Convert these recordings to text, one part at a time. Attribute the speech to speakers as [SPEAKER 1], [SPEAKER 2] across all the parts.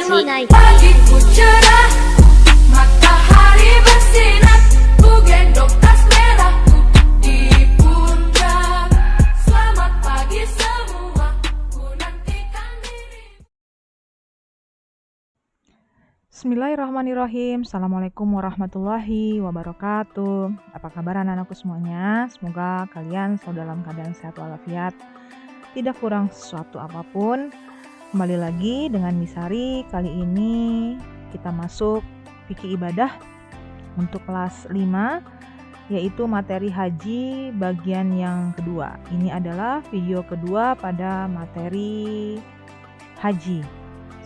[SPEAKER 1] haji.
[SPEAKER 2] Pagiku cerah, matahari bersinar, ku gendong tas merahku di pundak. Selamat pagi semua, ku nantikan diri.
[SPEAKER 3] Bismillahirrahmanirrahim. Assalamualaikum warahmatullahi wabarakatuh. Apa kabar anak-anakku semuanya? Semoga kalian selalu dalam keadaan sehat walafiat, tidak kurang sesuatu apapun. Kembali lagi dengan Misari. Kali ini kita masuk fikih ibadah untuk kelas 5, yaitu materi haji bagian yang kedua. Ini adalah video kedua pada materi haji.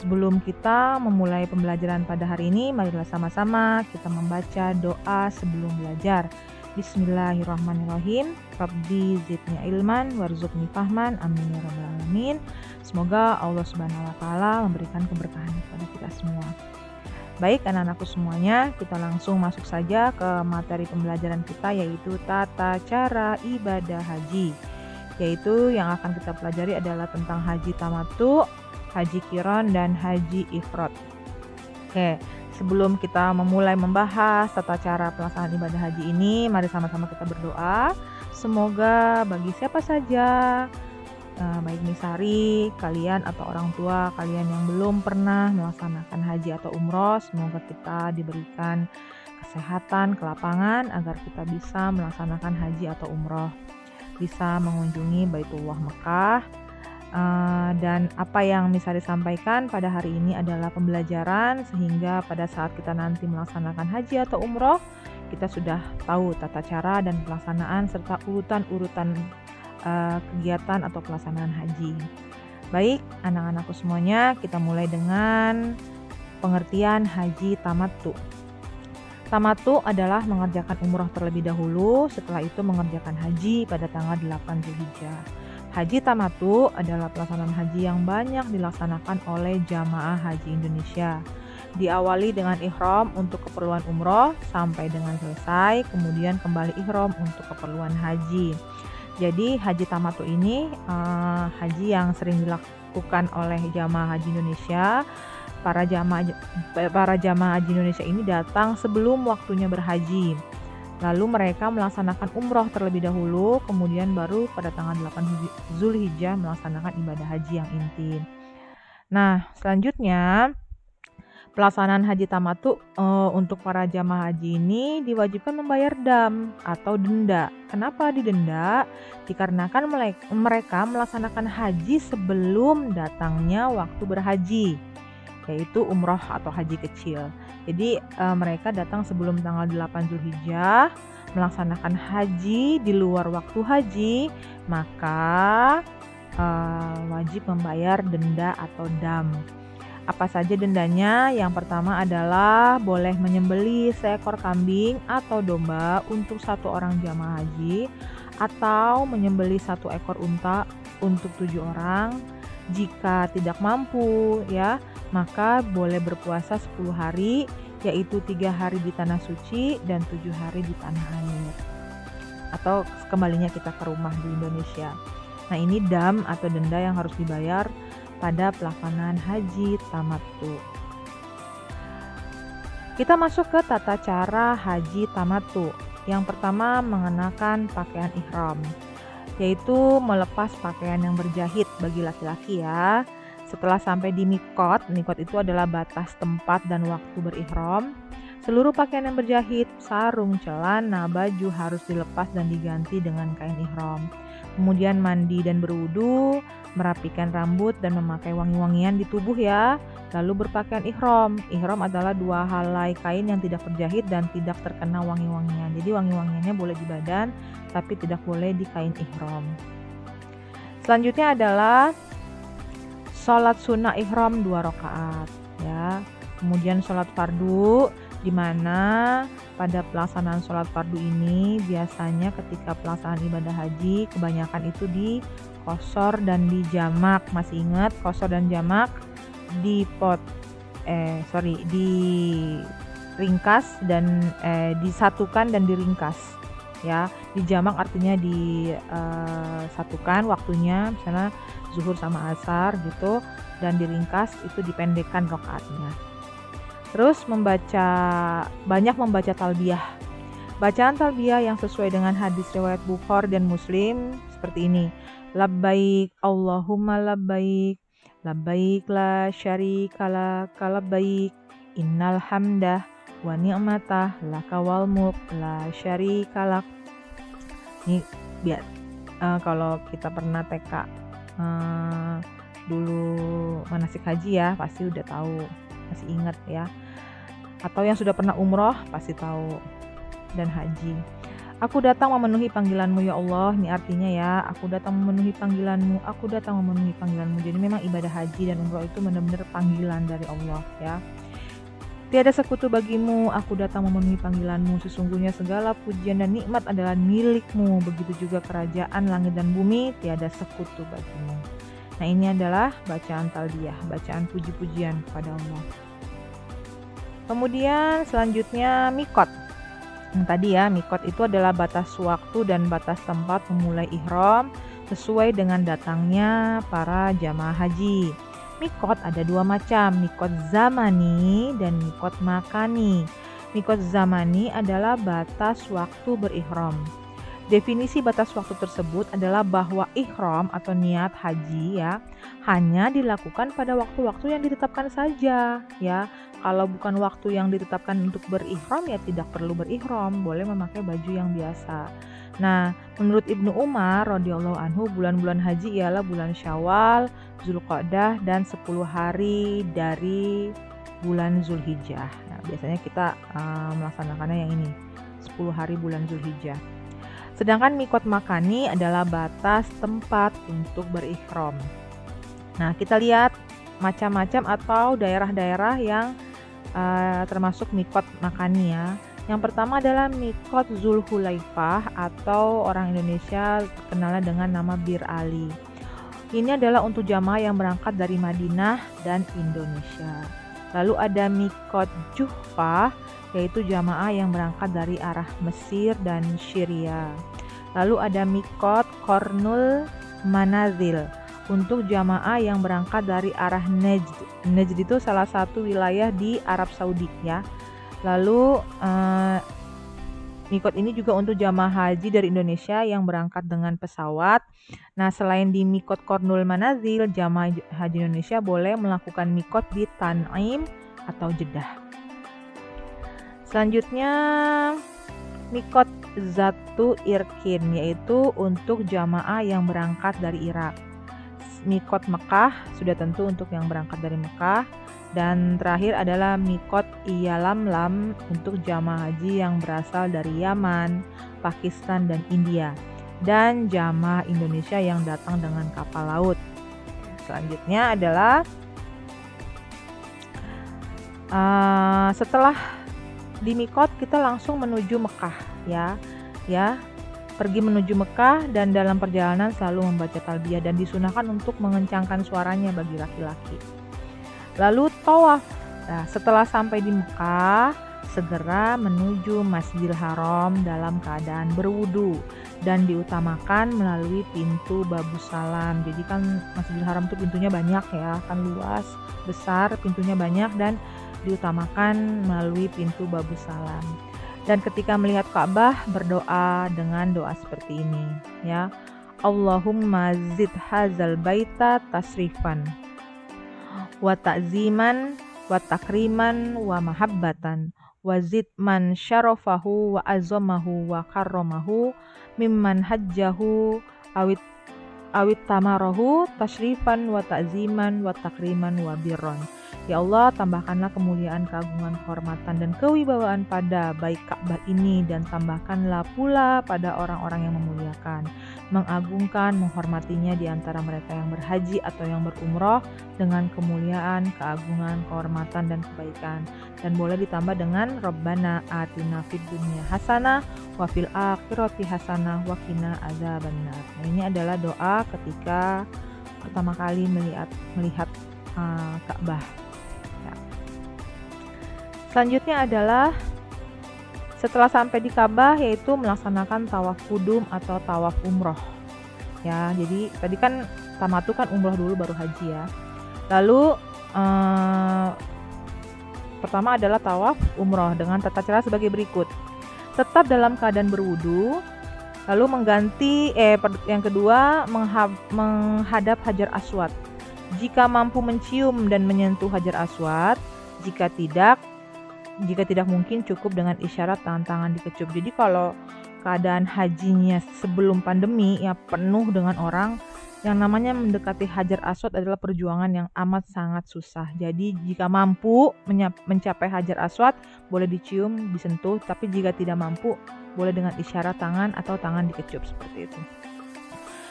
[SPEAKER 3] Sebelum kita memulai pembelajaran pada hari ini, marilah sama-sama kita membaca doa sebelum belajar. Bismillahirrahmanirrahim. Rabbi zidni ilman warzuqni fahman. Amin ya rabbal alamin. Semoga Allah Subhanahu wa taala memberikan keberkahan kepada kita semua. Baik anak-anakku semuanya, kita langsung masuk saja ke materi pembelajaran kita, yaitu tata cara ibadah haji. Yaitu yang akan kita pelajari adalah tentang haji tamattu, haji qiran, dan haji ifrad. Oke, sebelum kita memulai membahas tata cara pelaksanaan ibadah haji ini, mari sama-sama kita berdoa. Semoga bagi siapa saja, baik Misari, kalian atau orang tua kalian yang belum pernah melaksanakan haji atau umroh, semoga kita diberikan kesehatan, kelapangan agar kita bisa melaksanakan haji atau umroh, bisa mengunjungi Baitullah Mekah. Dan apa yang Misari sampaikan pada hari ini adalah pembelajaran, sehingga pada saat kita nanti melaksanakan haji atau umroh, kita sudah tahu tata cara dan pelaksanaan serta urutan-urutan kegiatan atau pelaksanaan haji. Baik anak-anakku semuanya, kita mulai dengan pengertian haji tamattu. Tamattu adalah mengerjakan umroh terlebih dahulu, setelah itu mengerjakan haji pada tanggal 8 Zulhijjah. Haji tamattu adalah pelaksanaan haji yang banyak dilaksanakan oleh jamaah haji Indonesia. Diawali dengan ihram untuk keperluan umroh sampai dengan selesai, kemudian kembali ihram untuk keperluan haji. Jadi haji tamattu ini haji yang sering dilakukan oleh jamaah haji Indonesia. Para jamaah haji Indonesia ini datang sebelum waktunya berhaji. Lalu mereka melaksanakan umroh terlebih dahulu, kemudian baru pada tanggal 8 Zulhijjah melaksanakan ibadah haji yang inti. Nah, selanjutnya pelaksanaan haji tamattu untuk para jamaah haji ini diwajibkan membayar dam atau denda. Kenapa didenda? Dikarenakan mereka melaksanakan haji sebelum datangnya waktu berhaji, yaitu umroh atau haji kecil. Jadi mereka datang sebelum tanggal 8 Zulhijjah melaksanakan haji di luar waktu haji, maka wajib membayar denda atau dam. Apa saja dendanya? Yang pertama adalah boleh menyembelih seekor kambing atau domba untuk satu orang jamaah haji, atau menyembelih satu ekor unta untuk 7 orang. Jika tidak mampu maka boleh berpuasa 10 hari, yaitu 3 hari di tanah suci dan 7 hari di tanah air, atau kembalinya kita ke rumah di Indonesia. Nah, ini dam atau denda yang harus dibayar pada pelaksanaan haji tamattu. Kita masuk ke tata cara haji tamattu. Yang pertama, mengenakan pakaian ihram, yaitu melepas pakaian yang berjahit bagi laki-laki ya. Setelah sampai di mikot itu adalah batas tempat dan waktu berihram. Seluruh pakaian yang berjahit, sarung, celana, baju harus dilepas dan diganti dengan kain ihram. Kemudian mandi dan berwudu, merapikan rambut dan memakai wangi-wangian di tubuh ya. Lalu berpakaian ihram. Ihram adalah 2 helai kain yang tidak berjahit dan tidak terkena wangi-wangian. Jadi wangi-wangiannya boleh di badan, tapi tidak boleh di kain ihram. Selanjutnya adalah sholat sunnah ihram 2 rakaat ya. Kemudian sholat fardu, di mana pada pelaksanaan sholat fardu ini biasanya ketika pelaksanaan ibadah haji kebanyakan itu di qashar dan di jamak. Masih ingat qashar dan jamak? Di ringkas dan disatukan dan diringkas. ya. Dijamak artinya disatukan waktunya, misalnya zuhur sama asar gitu, dan diringkas itu dipendekkan rakaatnya. Terus banyak membaca talbiyah. Bacaan talbiyah yang sesuai dengan hadis riwayat Bukhari dan Muslim seperti ini. Labbaik Allahumma labbaik, labbaik la syarika lak, labbaik, innal hamdah wa ni'matah laka wal mulk la syarika lak. Ini biar kalau kita pernah TK dulu manasik haji ya, pasti udah tahu, masih ingat ya. Atau yang sudah pernah umroh pasti tahu, dan haji. Aku datang memenuhi panggilanmu ya Allah. Ini artinya ya, aku datang memenuhi panggilanmu, aku datang memenuhi panggilanmu. Jadi memang ibadah haji dan umroh itu benar-benar panggilan dari Allah ya. Tiada sekutu bagimu, aku datang memenuhi panggilanmu. Sesungguhnya segala pujian dan nikmat adalah milikmu. Begitu juga kerajaan langit dan bumi, tiada sekutu bagimu. Nah, ini adalah bacaan talbiyah, bacaan puji-pujian kepada Allah. Kemudian selanjutnya mikot. Tadi ya, mikot itu adalah batas waktu dan batas tempat memulai ihram sesuai dengan datangnya para jamaah haji. Mikot ada dua macam, mikot zamani dan mikot makani. Mikot zamani adalah batas waktu berihram. Definisi batas waktu tersebut adalah bahwa ihram atau niat haji ya hanya dilakukan pada waktu-waktu yang ditetapkan saja ya. Kalau bukan waktu yang ditetapkan untuk berihram ya tidak perlu berihram, boleh memakai baju yang biasa. Nah, menurut Ibnu Umar radhiyallahu anhu, bulan-bulan haji ialah bulan Syawal, Zulqa'dah dan 10 hari dari bulan Zulhijjah. Nah, biasanya kita melaksanakannya yang ini, 10 hari bulan Zulhijjah. Sedangkan mikot makani adalah batas tempat untuk berihram. Nah, kita lihat macam-macam atau daerah-daerah yang termasuk mikot makani ya. Yang pertama adalah mikot Zulhulaifah atau orang Indonesia kenalnya dengan nama Bir Ali. Ini adalah untuk jamaah yang berangkat dari Madinah dan Indonesia. Lalu ada mikot Juhfah, yaitu jamaah yang berangkat dari arah Mesir dan Syria. Lalu ada mikot Kornul Manazil untuk jamaah yang berangkat dari arah Najd. Najd itu salah satu wilayah di Arab Saudi ya. Lalu mikot ini juga untuk jamaah haji dari Indonesia yang berangkat dengan pesawat. Nah, selain di mikot Kornul Manazil, jamaah haji Indonesia boleh melakukan mikot di Tan'im atau Jeddah. Selanjutnya mikot Zatu Irkin, yaitu untuk jamaah yang berangkat dari Irak. Mikot Mekah sudah tentu untuk yang berangkat dari Mekah. Dan terakhir adalah mikot Iyalamlam untuk jamaah haji yang berasal dari Yaman, Pakistan, dan India. Dan jamaah Indonesia yang datang dengan kapal laut. Selanjutnya adalah setelah di mikot kita langsung menuju Mekah ya. Pergi menuju Mekah dan dalam perjalanan selalu membaca talbiyah dan disunahkan untuk mengencangkan suaranya bagi laki-laki. Lalu tawaf. Nah, setelah sampai di Mekah, segera menuju Masjidil Haram dalam keadaan berwudu dan diutamakan melalui pintu Babus Salam. Jadi kan Masjidil Haram itu pintunya banyak ya, kan luas, besar, pintunya banyak dan diutamakan melalui pintu Babus Salam. Dan ketika melihat Ka'bah berdoa dengan doa seperti ini ya. Allahumma zid hazal baita tasrifan wa ta'ziman wa takriman wa mahabbatan wa zid man syarafahu wa azamahu wa karramahu mimman hajjahu awit tamarahu tasrifan wa ta'ziman wa takriman wa birron. Ya Allah, tambahkanlah kemuliaan, keagungan, kehormatan, dan kewibawaan pada baik Ka'bah ini, dan tambahkanlah pula pada orang-orang yang memuliakan, mengagungkan, menghormatinya di antara mereka yang berhaji atau yang berumroh dengan kemuliaan, keagungan, kehormatan, dan kebaikan. Dan boleh ditambah dengan Rabbana atina fid dunya hasanah wa fil akhirati hasanah wa qina adzabannar. Nah, ini adalah doa ketika pertama kali melihat Ka'bah. Selanjutnya adalah Setelah sampai di Ka'bah yaitu melaksanakan tawaf kudum atau tawaf umroh. Ya, jadi tadi kan tamattu kan umroh dulu baru haji ya. Lalu pertama adalah tawaf umroh dengan tata cara sebagai berikut. Tetap dalam keadaan berwudu, lalu yang kedua menghadap Hajar Aswad. Jika mampu mencium dan menyentuh Hajar Aswad, jika tidak mungkin cukup dengan isyarat tangan dikecup. Jadi kalau keadaan hajinya sebelum pandemi ya penuh dengan orang, yang namanya mendekati Hajar Aswad adalah perjuangan yang amat sangat susah. Jadi jika mampu mencapai Hajar Aswad boleh dicium, disentuh, tapi jika tidak mampu boleh dengan isyarat tangan atau tangan dikecup seperti itu.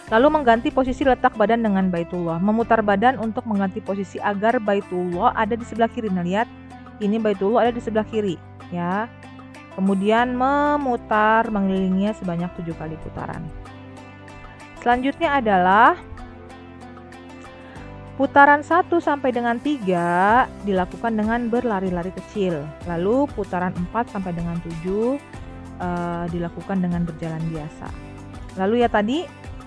[SPEAKER 3] Lalu mengganti posisi letak badan dengan Baitullah, memutar badan untuk mengganti posisi agar Baitullah ada di sebelah kiri. Nah, lihat, ini Baitullah ada di sebelah kiri ya. Kemudian memutar mengelilinginya sebanyak 7 kali putaran. Selanjutnya adalah putaran 1 sampai dengan 3 dilakukan dengan berlari-lari kecil. Lalu putaran 4 sampai dengan 7 dilakukan dengan berjalan biasa. Lalu ya tadi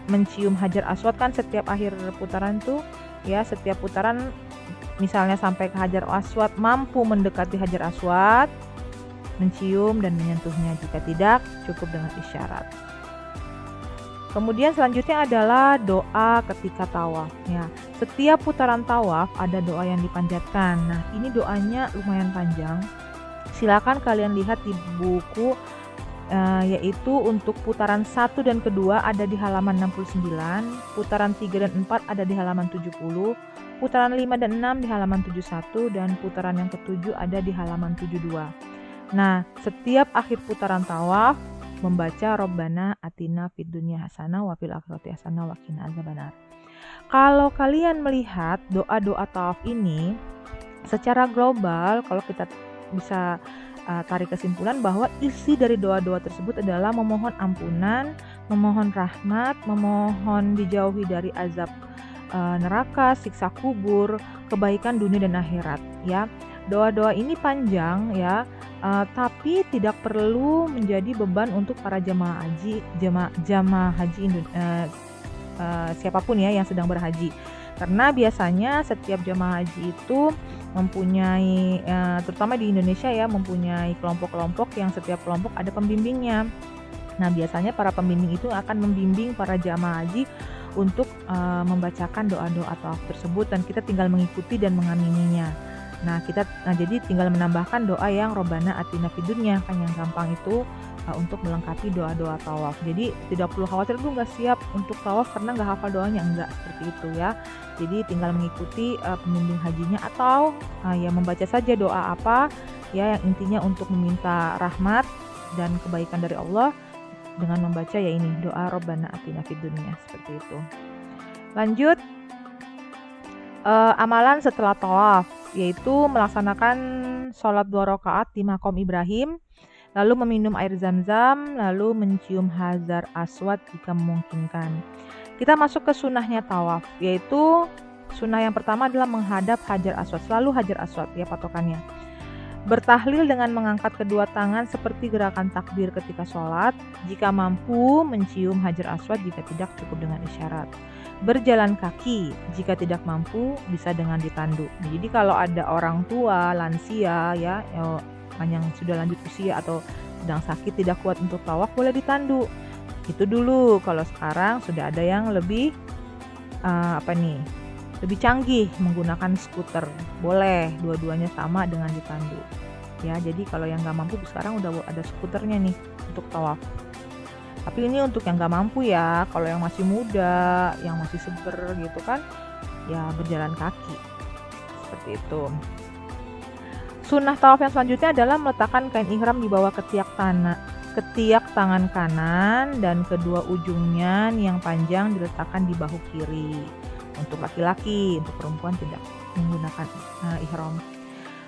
[SPEAKER 3] mencium Hajar Aswad kan setiap akhir putaran tuh ya, setiap putaran misalnya sampai ke Hajar Aswad, mampu mendekati Hajar Aswad, mencium dan menyentuhnya. Jika tidak, cukup dengan isyarat. Kemudian selanjutnya adalah doa ketika tawaf ya. Setiap putaran tawaf ada doa yang dipanjatkan. Nah, ini doanya lumayan panjang. Silakan kalian lihat di buku yaitu untuk putaran 1 dan kedua ada di halaman 69, putaran 3 dan 4 ada di halaman 70, putaran 5 dan 6 di halaman 71, dan putaran yang ketujuh ada di halaman 72. Nah, setiap akhir putaran tawaf membaca Rabbana atina fid dunya hasanah wa fil akhirati hasanah wa qina adzabannar. Kalau kalian melihat doa-doa tawaf ini secara global, kalau kita bisa tarik kesimpulan bahwa isi dari doa-doa tersebut adalah memohon ampunan, memohon rahmat, memohon dijauhi dari azab neraka, siksa kubur, kebaikan dunia dan akhirat ya. Doa-doa ini panjang ya, tapi tidak perlu menjadi beban untuk para jamaah haji siapapun ya yang sedang berhaji. Karena biasanya setiap jamaah haji itu mempunyai terutama di Indonesia ya, mempunyai kelompok-kelompok yang setiap kelompok ada pembimbingnya. Nah, biasanya para pembimbing itu akan membimbing para jamaah haji untuk membacakan doa-doa tawaf tersebut dan kita tinggal mengikuti dan mengamininya. Nah, jadi tinggal menambahkan doa yang Robbana atina fid dunya, kan yang gampang itu untuk melengkapi doa-doa tawaf. Jadi tidak perlu khawatir tuh nggak siap untuk tawaf karena nggak hafal doanya, enggak seperti itu ya. Jadi tinggal mengikuti pembimbing hajinya atau ya membaca saja doa apa ya yang intinya untuk meminta rahmat dan kebaikan dari Allah dengan membaca ya ini doa Robbana atina fid dunya seperti itu. Lanjut amalan setelah tawaf, yaitu melaksanakan sholat 2 rakaat di Maqam Ibrahim, lalu meminum air zam-zam, lalu mencium Hajar Aswad jika memungkinkan. Kita masuk ke sunnahnya tawaf, yaitu sunnah yang pertama adalah menghadap Hajar Aswad, selalu Hajar Aswad ya patokannya. Bertahlil dengan mengangkat kedua tangan seperti gerakan takbir ketika sholat, jika mampu mencium Hajar Aswad, jika tidak cukup dengan isyarat. Berjalan kaki, jika tidak mampu bisa dengan ditandu. Jadi kalau ada orang tua, lansia ya yang sudah lanjut usia atau sedang sakit tidak kuat untuk tawaf boleh ditandu. Itu dulu. Kalau sekarang sudah ada yang lebih lebih canggih menggunakan skuter. Boleh, dua-duanya sama dengan ditandu. Ya, jadi kalau yang nggak mampu sekarang udah ada skuternya nih untuk tawaf. Tapi ini untuk yang nggak mampu ya, kalau yang masih muda, yang masih seger gitu kan, ya berjalan kaki. Seperti itu. Sunnah tawaf yang selanjutnya adalah meletakkan kain ihram di bawah ketiak tangan kanan dan kedua ujungnya yang panjang diletakkan di bahu kiri. Untuk laki-laki, untuk perempuan tidak menggunakan ihram.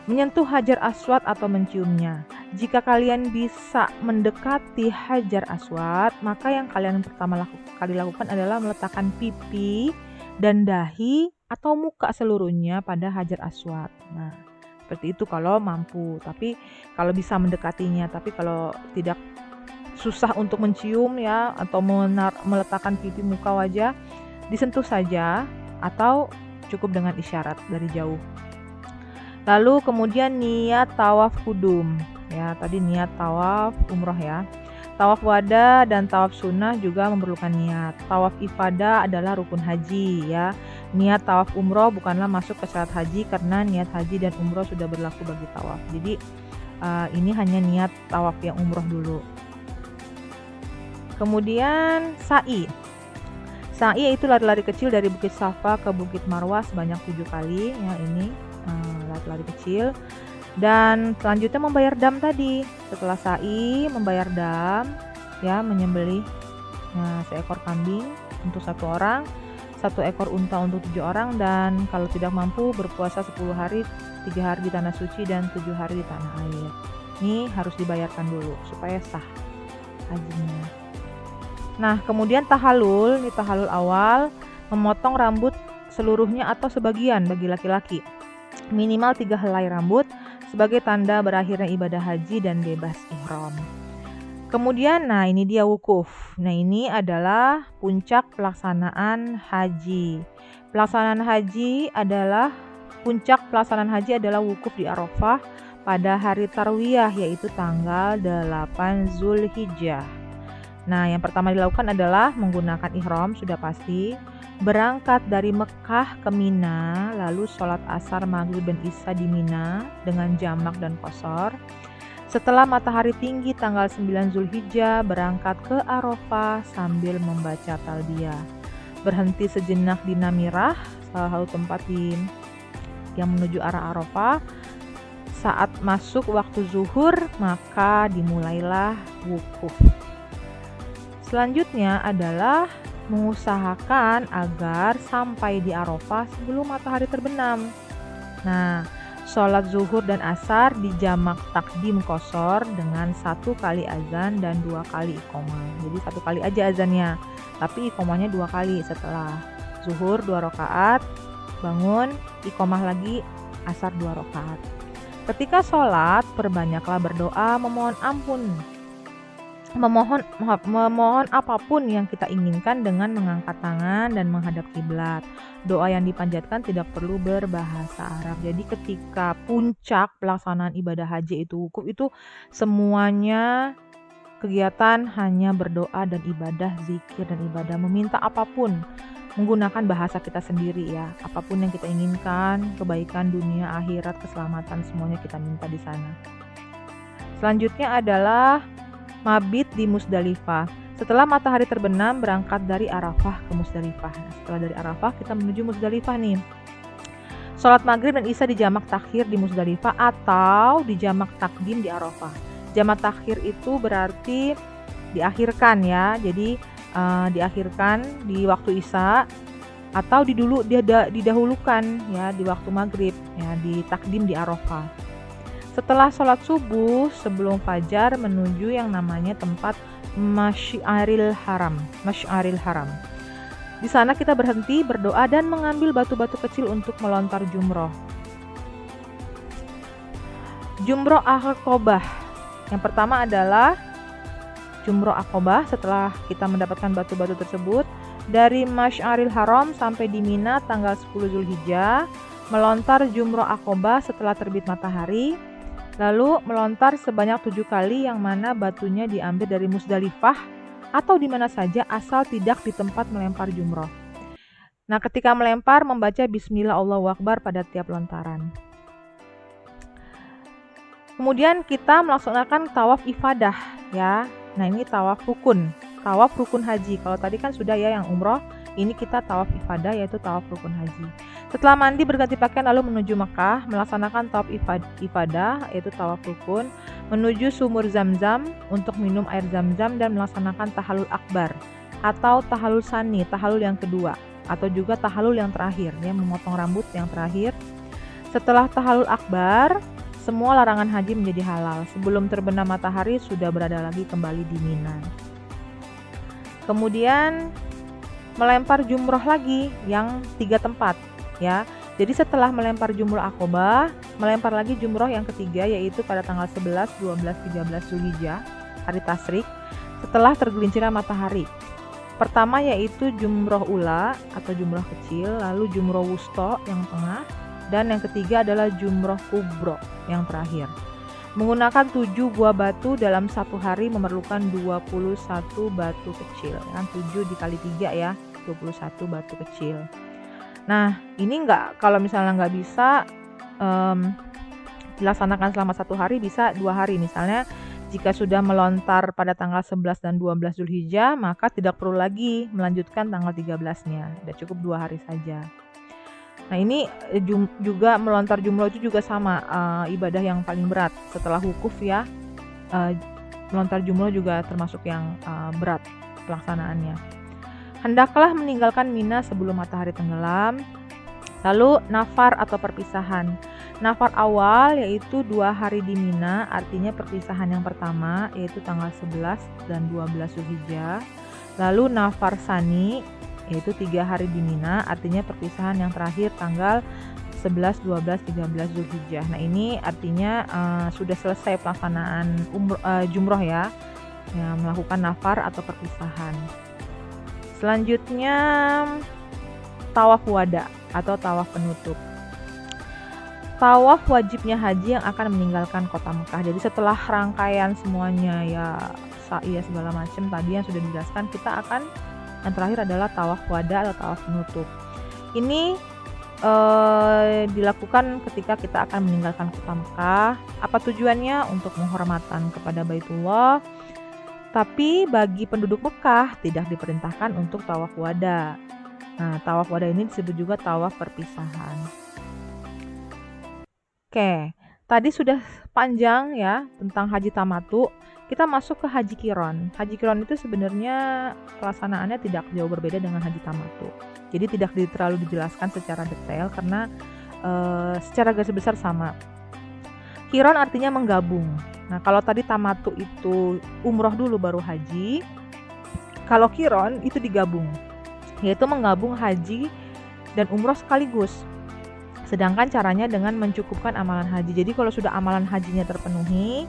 [SPEAKER 3] Menyentuh Hajar Aswad atau menciumnya. Jika kalian bisa mendekati Hajar Aswad, maka yang kalian pertama kali lakukan adalah meletakkan pipi dan dahi atau muka seluruhnya pada Hajar Aswad. Nah, Seperti itu kalau mampu, tapi kalau bisa mendekatinya. Tapi kalau tidak, susah untuk mencium ya, atau meletakkan pipi, muka, wajah, disentuh saja atau cukup dengan isyarat dari jauh. Lalu kemudian niat tawaf kudum ya, tadi niat tawaf umroh ya. Tawaf wada dan tawaf sunnah juga memerlukan niat. Tawaf ifadah adalah rukun haji ya. Niat tawaf umroh bukanlah masuk ke syarat haji, karena niat haji dan umroh sudah berlaku bagi tawaf. Jadi ini hanya niat tawaf yang umroh dulu. Kemudian sa'i. Sa'i yaitu lari-lari kecil dari Bukit Safa ke Bukit Marwah sebanyak 7 kali ya, ini lari-lari kecil. Dan selanjutnya membayar dam tadi. Setelah sa'i membayar dam ya, menyembelih seekor kambing untuk 1 orang, 1 ekor unta untuk 7 orang, dan kalau tidak mampu berpuasa 10 hari, 3 hari di tanah suci dan 7 hari di tanah air. Ini harus dibayarkan dulu supaya sah hajinya. Nah, kemudian tahalul, ini tahalul awal, memotong rambut seluruhnya atau sebagian bagi laki-laki. Minimal 3 helai rambut sebagai tanda berakhirnya ibadah haji dan bebas ihram. Kemudian, nah ini dia wukuf. Nah, ini adalah puncak pelaksanaan haji. Puncak pelaksanaan haji adalah wukuf di Arafah pada hari Tarwiyah, yaitu tanggal 8 Zulhijjah. Nah, yang pertama dilakukan adalah menggunakan ihram, sudah pasti. Berangkat dari Mekah ke Mina, lalu sholat asar, maghrib, dan isya di Mina dengan jamak dan qashar. Setelah matahari tinggi tanggal 9 Zulhijjah, berangkat ke Arafah sambil membaca talbiyah. Berhenti sejenak di Namirah, salah satu tempat yang menuju arah Arafah. Saat masuk waktu zuhur, maka dimulailah wukuf. Selanjutnya adalah mengusahakan agar sampai di Arafah sebelum matahari terbenam. Nah, sholat zuhur dan asar dijamak takdim qashar dengan 1 kali azan dan 2 kali iqomah. Jadi 1 kali aja azannya, tapi iqomahnya 2 kali. Setelah zuhur 2 rakaat, bangun, iqomah lagi, asar 2 rakaat. Ketika sholat, perbanyaklah berdoa memohon ampun. Memohon apapun yang kita inginkan dengan mengangkat tangan dan menghadap kiblat. Doa yang dipanjatkan tidak perlu berbahasa Arab. Jadi ketika puncak pelaksanaan ibadah haji itu wukuf, itu semuanya kegiatan hanya berdoa dan ibadah, zikir dan ibadah, meminta apapun menggunakan bahasa kita sendiri ya. Apapun yang kita inginkan, kebaikan dunia, akhirat, keselamatan, semuanya kita minta di sana. Selanjutnya adalah mabit di Musdalifah. Setelah matahari terbenam, berangkat dari Arafah ke Musdalifah. Nah, setelah dari Arafah kita menuju Musdalifah nih. Sholat maghrib dan isya di jamak takhir di Musdalifah atau di jamak takdim di Arafah. Jamak takhir itu berarti diakhirkan ya. Jadi diakhirkan di waktu isya atau didahulukan ya di waktu maghrib ya, di takdim di Arafah. Setelah sholat subuh sebelum fajar menuju yang namanya tempat Masy'aril Haram. Di sana kita berhenti, berdoa dan mengambil batu-batu kecil untuk melontar jumroh. Jumroh Aqobah. Yang pertama adalah jumroh Aqobah. Setelah kita mendapatkan batu-batu tersebut, dari Masy'aril Haram sampai di Mina tanggal 10 Zulhijjah, melontar jumroh Aqobah setelah terbit matahari. Lalu melontar sebanyak 7 kali, yang mana batunya diambil dari Musdalifah atau di mana saja asal tidak di tempat melempar jumroh. Nah, ketika melempar membaca Bismillah Allahu Akbar pada tiap lontaran. Kemudian kita melaksanakan tawaf ifadah ya. Nah, ini tawaf rukun haji. Kalau tadi kan sudah ya yang umroh, ini kita tawaf ifadah yaitu tawaf rukun haji. Setelah mandi berganti pakaian lalu menuju Mekah, melaksanakan tawaf ifadah yaitu tawaf rukun, menuju sumur Zam-Zam untuk minum air Zam-Zam dan melaksanakan tahalul akbar atau tahalul sani, tahalul yang kedua, atau juga tahalul yang terakhir ya, memotong rambut yang terakhir. Setelah tahalul akbar, semua larangan haji menjadi halal. Sebelum terbenam matahari sudah berada lagi kembali di Mina. Kemudian melempar jumroh lagi yang 3 tempat ya. Jadi setelah melempar jumroh Aqobah, melempar lagi jumroh yang ketiga yaitu pada tanggal 11, 12, 13 Zulhijjah, hari tasyrik, setelah tergelincirnya matahari. Pertama yaitu jumroh ula atau jumroh kecil, lalu jumroh wusto yang tengah, dan yang ketiga adalah jumroh kubro yang terakhir. Menggunakan 7 buah batu dalam satu hari memerlukan 21 batu kecil, kan 7 dikali 3 ya, 21 batu kecil. Nah, ini kalau misalnya nggak bisa dilaksanakan selama satu hari, bisa 2 hari. Misalnya jika sudah melontar pada tanggal 11 dan 12 Zulhijjah, maka tidak perlu lagi melanjutkan tanggal 13-nya. Sudah cukup 2 hari saja. Nah, ini juga melontar jumroh itu juga sama, ibadah yang paling berat setelah wukuf ya. Melontar jumroh juga termasuk yang berat pelaksanaannya. Hendaklah meninggalkan Mina sebelum matahari tenggelam. Lalu nafar atau perpisahan. Nafar awal yaitu 2 hari di Mina, artinya perpisahan yang pertama yaitu tanggal 11 dan 12 Zulhijjah. Lalu nafar sani yaitu 3 hari di Mina, artinya perpisahan yang terakhir tanggal 11, 12, 13 Zulhijjah. Nah, ini artinya sudah selesai pelaksanaan jumroh ya, melakukan nafar atau perpisahan. Selanjutnya tawaf wada atau tawaf penutup. Tawaf wajibnya haji yang akan meninggalkan kota Mekah. Jadi setelah rangkaian semuanya ya sa'i segala macam tadi yang sudah dijelaskan, kita akan yang terakhir adalah tawaf wada atau tawaf penutup. Ini dilakukan ketika kita akan meninggalkan kota Mekah. Apa tujuannya? Untuk penghormatan kepada Baitullah. Tapi bagi penduduk Mekah tidak diperintahkan untuk tawaf wada. Nah, tawaf wada ini disebut juga tawaf perpisahan. Oke, tadi sudah panjang ya tentang haji tamatu. Kita masuk ke haji kiron. Haji kiron itu sebenarnya pelaksanaannya tidak jauh berbeda dengan haji tamatu. Jadi tidak terlalu dijelaskan secara detail karena secara garis besar sama. Kiron artinya menggabung. Nah, kalau tadi tamatu itu umroh dulu baru haji, kalau kiron itu digabung, yaitu menggabung haji dan umroh sekaligus. Sedangkan caranya dengan mencukupkan amalan haji. Jadi kalau sudah amalan hajinya terpenuhi,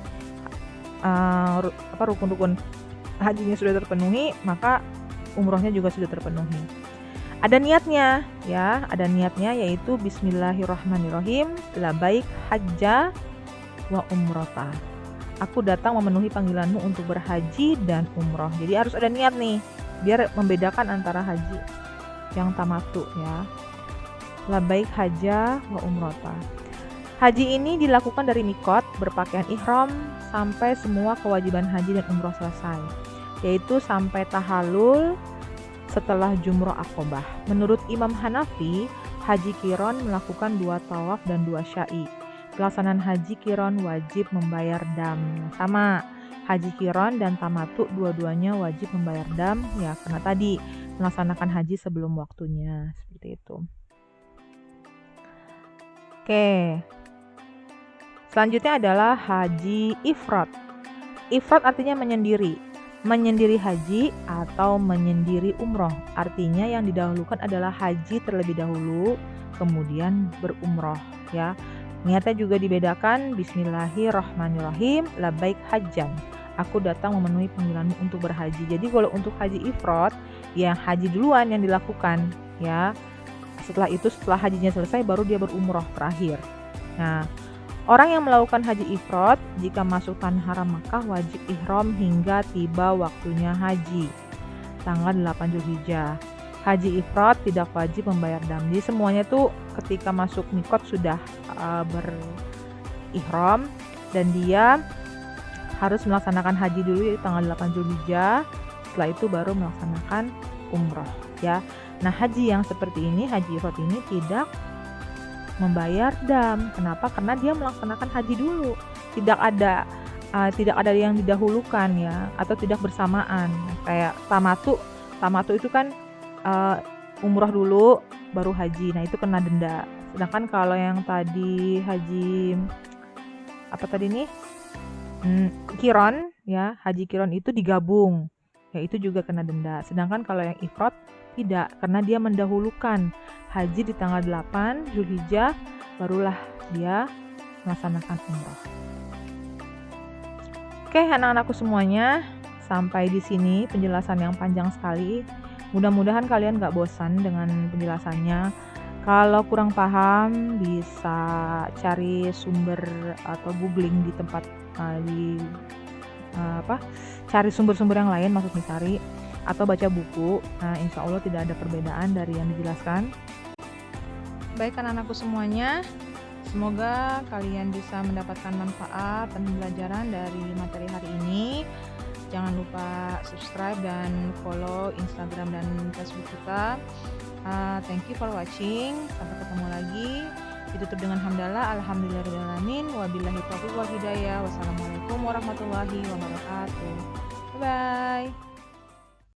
[SPEAKER 3] rukun-rukun hajinya sudah terpenuhi, maka umrohnya juga sudah terpenuhi. Ada niatnya ya, ada niatnya yaitu Bismillahirrahmanirrahim, labaik hajja wa umrota. Aku datang memenuhi panggilanmu untuk berhaji dan umroh. Jadi harus ada niat nih, biar membedakan antara haji yang tamatu ya. Labaik hajja wa umrota. Haji ini dilakukan dari mikot, berpakaian ihram, sampai semua kewajiban haji dan umroh selesai, yaitu sampai tahallul setelah jumroh Aqobah. Menurut Imam Hanafi, haji kiron melakukan 2 tawaf dan 2 sya'i. Pelaksanaan haji kiron wajib membayar dam. Sama, haji kiron dan tamatu dua-duanya wajib membayar dam ya, karena tadi melaksanakan haji sebelum waktunya, seperti itu. Oke. Selanjutnya adalah haji ifrad. Ifrad artinya menyendiri. Menyendiri haji atau menyendiri umroh. Artinya yang didahulukan adalah haji terlebih dahulu, kemudian berumroh ya. Niatnya juga dibedakan, Bismillahirrahmanirrahim, labaik hajjan. Aku datang memenuhi panggilanmu untuk berhaji. Jadi kalau untuk haji ifrad, ya haji duluan yang dilakukan ya. Setelah itu, setelah hajinya selesai, baru dia berumroh terakhir. Nah, orang yang melakukan haji ifrad, jika masuk tanah haram Makkah, wajib ihram hingga tiba waktunya haji, tanggal 8 Zulhijjah. Haji ifrad tidak wajib membayar dam. Jadi semuanya tuh ketika masuk mikot sudah berihram, dan dia harus melaksanakan haji dulu yaitu tanggal 8 Zulhijjah. Setelah itu baru melaksanakan umroh ya. Nah, haji yang seperti ini, haji ifrad ini tidak membayar dam. Kenapa? Karena dia melaksanakan haji dulu. Tidak ada yang didahulukan ya, atau tidak bersamaan. Kayak tamatu itu kan umroh dulu baru haji. Nah, itu kena denda. Sedangkan kalau yang tadi haji apa tadi nih? Kiron ya, haji kiron itu digabung. Ya, itu juga kena denda. Sedangkan kalau yang ifrad tidak, karena dia mendahulukan haji di tanggal 8 Zulhijjah, barulah dia melaksanakan umroh. Oke, anak-anakku semuanya, sampai di sini penjelasan yang panjang sekali. Mudah-mudahan kalian gak bosan dengan penjelasannya. Kalau kurang paham bisa cari sumber atau googling di tempat cari sumber-sumber yang lain, maksudnya cari atau baca buku. Nah, insya Allah tidak ada perbedaan dari yang dijelaskan. Baik anak-anakku semuanya, semoga kalian bisa mendapatkan manfaat dan pembelajaran dari materi hari ini. Jangan lupa subscribe dan follow Instagram dan Facebook kita. Thank you for watching. Sampai ketemu lagi. Ditutup dengan hamdalah, alhamdulillahirrahmanirrahim, wabillahi taufiq wal hidayah. Wassalamualaikum warahmatullahi wabarakatuh. Bye bye.